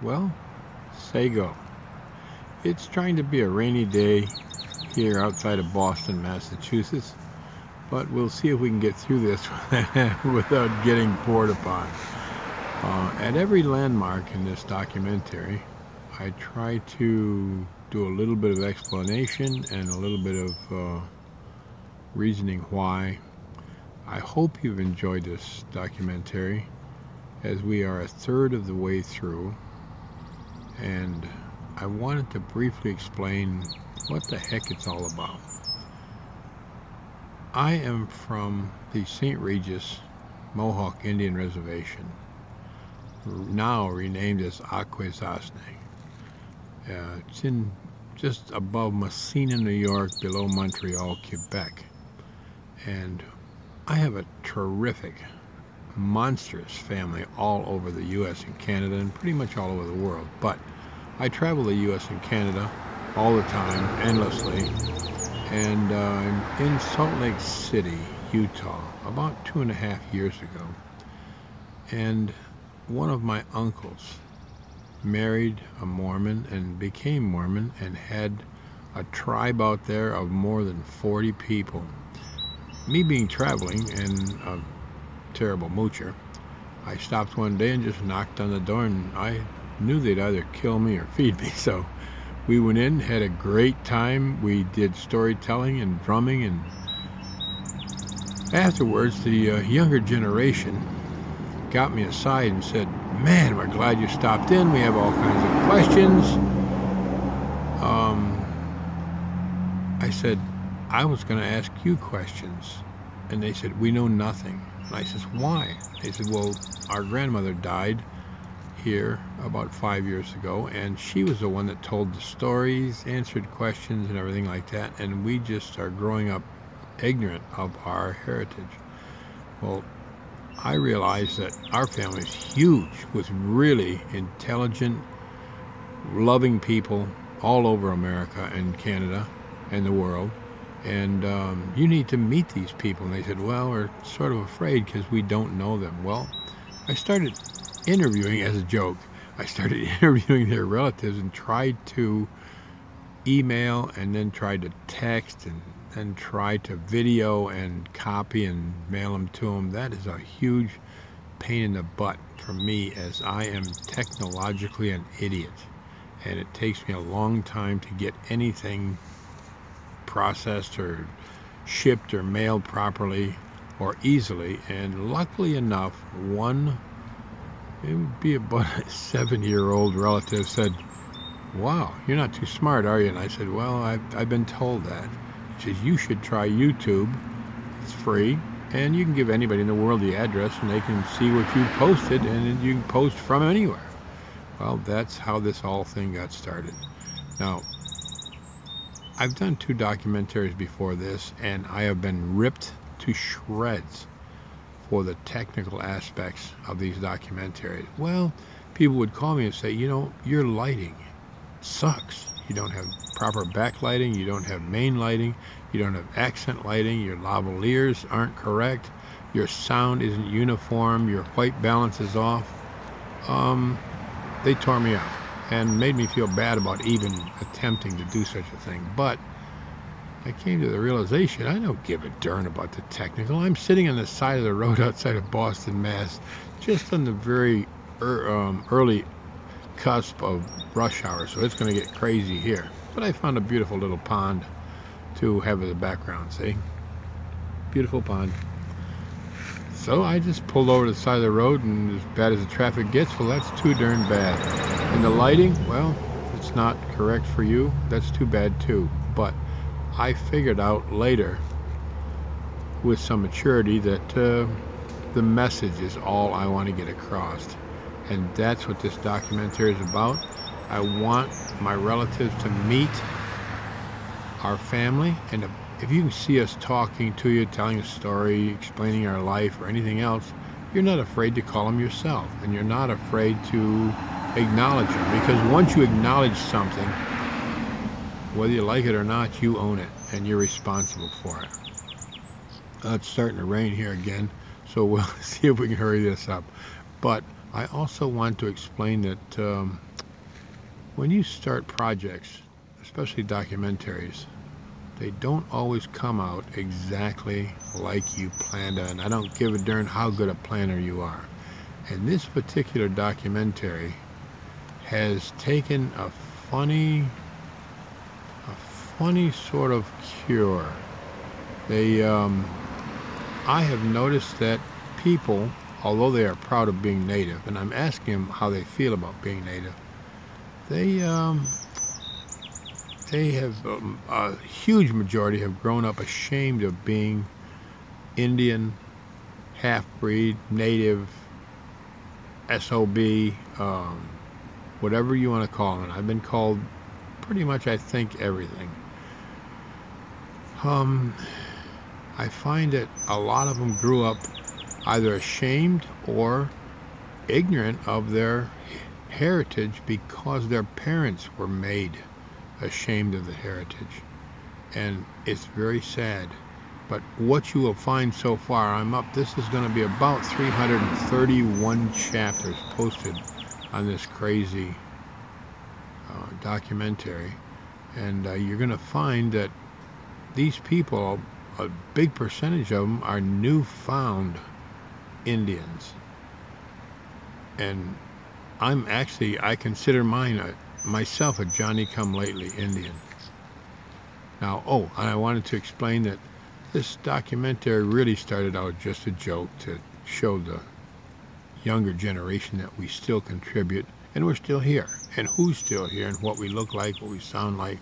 Well, say go. It's trying to be a rainy day here outside of Boston, Massachusetts, but we'll see if we can get through this without getting poured upon. At every landmark in this documentary, I try to do a little bit of explanation and a little bit of reasoning why. I hope you've enjoyed this documentary, as we are a third of the way through, and I wanted to briefly explain what the heck it's all about. I am from the St. Regis Mohawk Indian Reservation, now renamed as Akwesasne. It's in just above Massena, New York, below Montreal, Quebec. And I have a terrific, monstrous family all over the U.S. and Canada, and pretty much all over the world. But I travel the U.S. and Canada all the time, endlessly. And I'm in Salt Lake City, Utah, about 2.5 years ago. And one of my uncles married a Mormon and became Mormon and had a tribe out there of more than 40 people. Me being traveling and a terrible moocher, I stopped one day and just knocked on the door, and I knew they'd either kill me or feed me. So we went in, had a great time. We did storytelling and drumming, and afterwards the younger generation got me aside and said, "Man, we're glad you stopped in. We have all kinds of questions." I said, "I was going to ask you questions." And they said, "We know nothing." And I said, "Why?" They said, "Well, our grandmother died here about 5 years ago, and she was the one that told the stories, answered questions, and everything like that, and we just are growing up ignorant of our heritage." Well, I realized that our family is huge, with really intelligent, loving people all over America and Canada and the world. And you need to meet these people. And they said, "Well, we're sort of afraid because we don't know them." Well, I started interviewing, as a joke, I started interviewing their relatives and tried to email and then tried to text and then tried to video and copy and mail them to them. That is a huge pain in the butt for me, as I am technologically an idiot. And it takes me a long time to get anything processed or shipped or mailed properly or easily. And luckily enough, one, it would be about a 7-year-old relative, said, "Wow, you're not too smart, are you?" And I said, "Well, I've been told that." She says, "You should try YouTube. It's free, and you can give anybody in the world the address and they can see what you posted, and you can post from anywhere." Well, that's how this whole thing got started. Now, I've done 2 documentaries before this, and I have been ripped to shreds for the technical aspects of these documentaries. Well, people would call me and say, "You know, your lighting sucks. You don't have proper backlighting, you don't have main lighting, you don't have accent lighting, your lavaliers aren't correct, your sound isn't uniform, your white balance is off." They tore me up and made me feel bad about even attempting to do such a thing. But I came to the realization, I don't give a darn about the technical. I'm sitting on the side of the road outside of Boston, Mass, just on the very early cusp of rush hour, so it's going to get crazy here. But I found a beautiful little pond to have as a background, see? Beautiful pond. So I just pulled over to the side of the road, and as bad as the traffic gets, well, that's too darn bad. And the lighting, well, it's not correct for you. That's too bad too. But I figured out later, with some maturity, that the message is all I want to get across. And that's what this documentary is about. I want my relatives to meet our family, and if you can see us talking to you, telling a story, explaining our life or anything else, you're not afraid to call them yourself, and you're not afraid to acknowledge them, because once you acknowledge something, whether you like it or not, you own it and you're responsible for it. It's starting to rain here again, so we'll see if we can hurry this up. But I also want to explain that when you start projects, especially documentaries, they don't always come out exactly like you planned on. I don't give a darn how good a planner you are. And this particular documentary has taken a funny sort of cure. I have noticed that people, although they are proud of being Native, and I'm asking them how they feel about being Native, they have, a huge majority have grown up ashamed of being Indian, half-breed, Native, SOB, whatever you want to call it. I've been called pretty much, I think, everything. I find that a lot of them grew up either ashamed or ignorant of their heritage because their parents were made ashamed of the heritage. And it's very sad. But what you will find so far, this is going to be about 331 chapters posted on this crazy documentary. And you're going to find that these people, a big percentage of them, are newfound Indians. And I consider myself a Johnny-come-lately Indian. Now, and I wanted to explain that this documentary really started out just a joke to show the younger generation that we still contribute, and we're still here, and who's still here, and what we look like, what we sound like,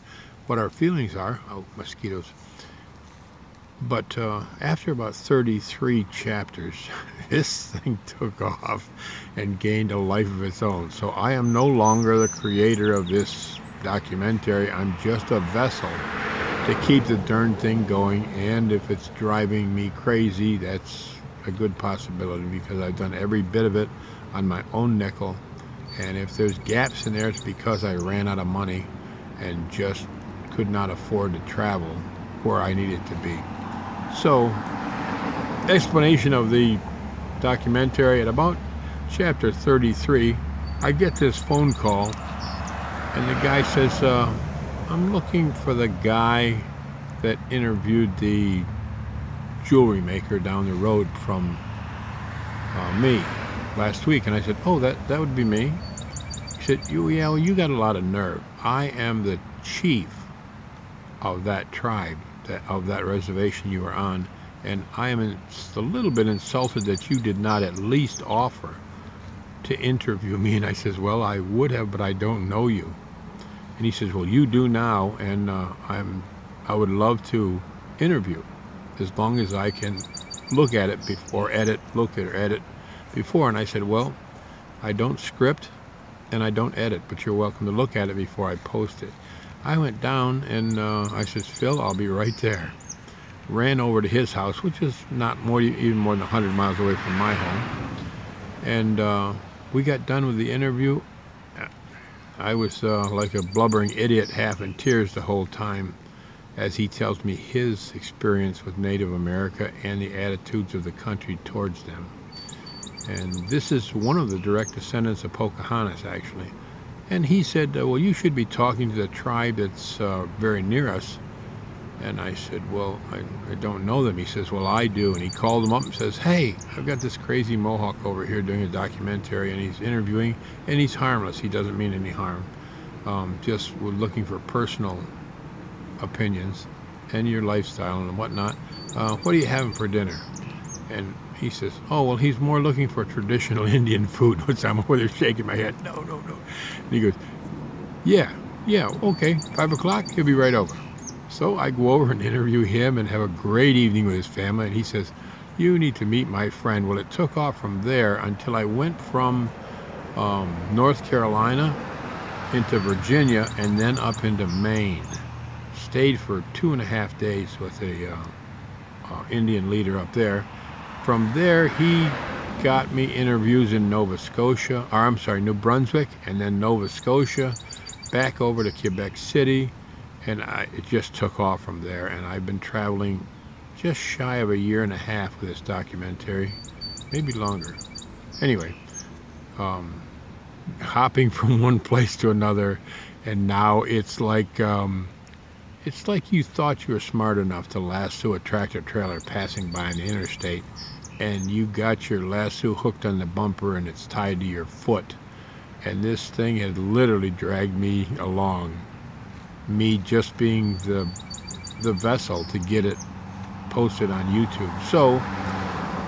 what our feelings are. Oh, mosquitoes. But after about 33 chapters, this thing took off and gained a life of its own. So I am no longer the creator of this documentary. I'm just a vessel to keep the darn thing going. And if it's driving me crazy, that's a good possibility, because I've done every bit of it on my own nickel. And if there's gaps in there, it's because I ran out of money and just could not afford to travel where I needed to be. So, explanation of the documentary. At about chapter 33, I get this phone call, and the guy says, I'm looking for the guy that interviewed the jewelry maker down the road from me last week. And I said, oh, that would be me. He said, well, you got a lot of nerve. I am the chief of that tribe, of that reservation you were on, and I am a little bit insulted that you did not at least offer to interview me. And I says, well, I would have, but I don't know you. And he says, well, you do now, and I would love to interview, as long as I can look at it before, look at or edit before. And I said, well, I don't script and I don't edit, but you're welcome to look at it before I post it. I went down and I says, Phil, I'll be right there. Ran over to his house, which is not even more than 100 miles away from my home. And we got done with the interview. I was like a blubbering idiot, half in tears the whole time, as he tells me his experience with Native America and the attitudes of the country towards them. And this is one of the direct descendants of Pocahontas, actually. And he said, well, you should be talking to the tribe that's very near us. And I said, well, I don't know them. He says, well, I do. And he called them up and says, hey, I've got this crazy Mohawk over here doing a documentary, and he's interviewing, and he's harmless. He doesn't mean any harm. Just we're looking for personal opinions and your lifestyle and whatnot. What are you having for dinner? And he says, oh, well, he's more looking for traditional Indian food, which I'm over there shaking my head. No. And he goes, yeah, okay, 5 o'clock, he'll be right over. So I go over and interview him and have a great evening with his family. And he says, you need to meet my friend. Well, it took off from there until I went from North Carolina into Virginia and then up into Maine. Stayed for 2.5 days with a Indian leader up there. From there, he got me interviews in New Brunswick, and then Nova Scotia, back over to Quebec City, and it just took off from there. And I've been traveling just shy of 1.5 years with this documentary, maybe longer. Anyway, hopping from one place to another, and now it's like you thought you were smart enough to lasso a tractor trailer passing by on the interstate, and you got your lasso hooked on the bumper and it's tied to your foot, and this thing had literally dragged me along, me just being the vessel to get it posted on YouTube. So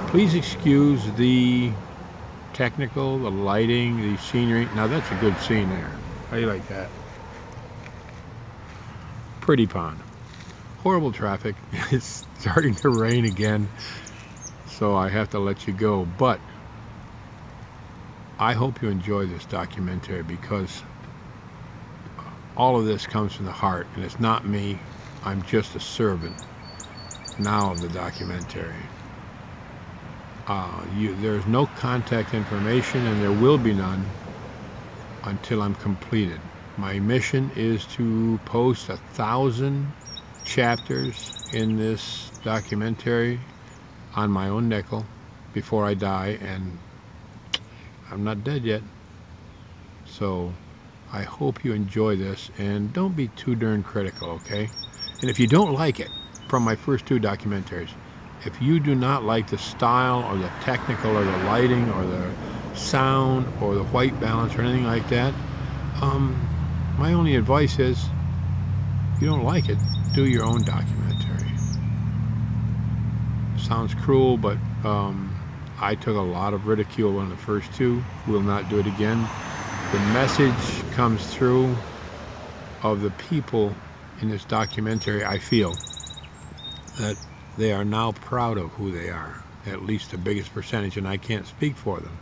please excuse the technical, the lighting, the scenery. Now that's a good scene there. How do you like that? Pretty pond. Horrible traffic. It's starting to rain again, so I have to let you go. But I hope you enjoy this documentary, because all of this comes from the heart, and it's not me. I'm just a servant now of the documentary. There's no contact information, and there will be none until I'm completed. My mission is to post 1,000 chapters in this documentary on my own nickel before I die, and I'm not dead yet. So I hope you enjoy this, and don't be too darn critical, okay? And if you don't like it from my first 2 documentaries, if you do not like the style or the technical or the lighting or the sound or the white balance or anything like that, my only advice is, if you don't like it, do your own documentary. Sounds cruel, but I took a lot of ridicule on the first 2. Will not do it again. The message comes through of the people in this documentary. I feel that they are now proud of who they are, at least the biggest percentage, and I can't speak for them.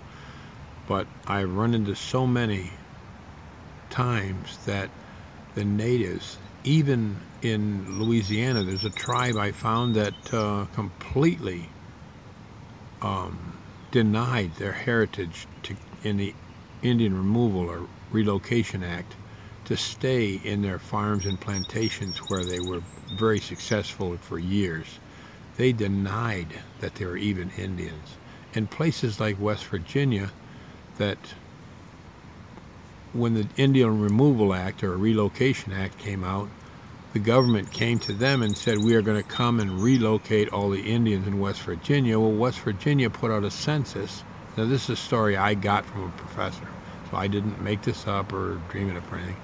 But I've run into so many times that the natives, even in Louisiana, there's a tribe I found that completely denied their heritage in the Indian Removal or Relocation Act to stay in their farms and plantations where they were very successful for years. They denied that they were even Indians. In places like West Virginia, that when the Indian Removal Act or Relocation Act came out, the government came to them and said, we are going to come and relocate all the Indians in West Virginia. Well, West Virginia put out a census. Now, this is a story I got from a professor, so I didn't make this up or dream it up or anything.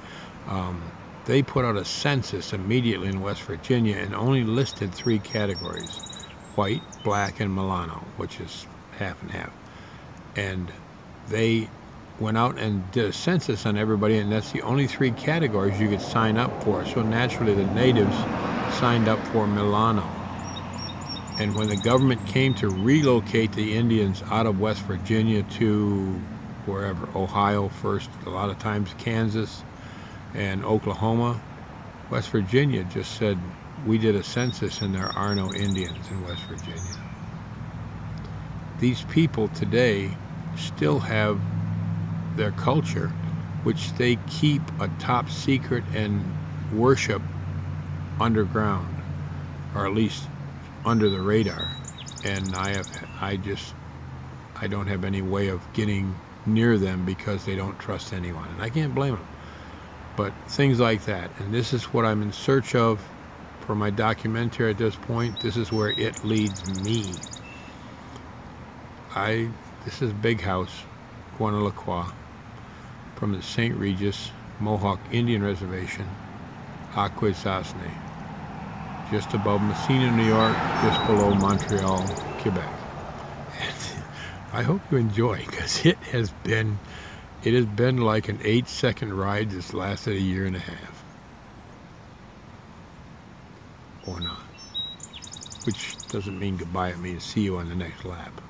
They put out a census immediately in West Virginia and only listed 3 categories: white, black, and Milano, which is half and half. And they went out and did a census on everybody, and that's the only 3 categories you could sign up for. So naturally the natives signed up for Milano. And when the government came to relocate the Indians out of West Virginia to wherever, Ohio first, a lot of times Kansas and Oklahoma, West Virginia just said, we did a census and there are no Indians in West Virginia. These people today still have their culture, which they keep a top secret and worship underground, or at least under the radar. And I don't have any way of getting near them because they don't trust anyone, and I can't blame them. But things like that, and this is what I'm in search of for my documentary at this point. This is where it leads me. This is Big House, Guanalacqua, from the St. Regis Mohawk Indian Reservation, Akwesasne, just above Messina, New York, just below Montreal, Quebec. And I hope you enjoy, because it has been like an 8-second ride that's lasted a year and a half. Or not. Which doesn't mean goodbye, it means see you on the next lap.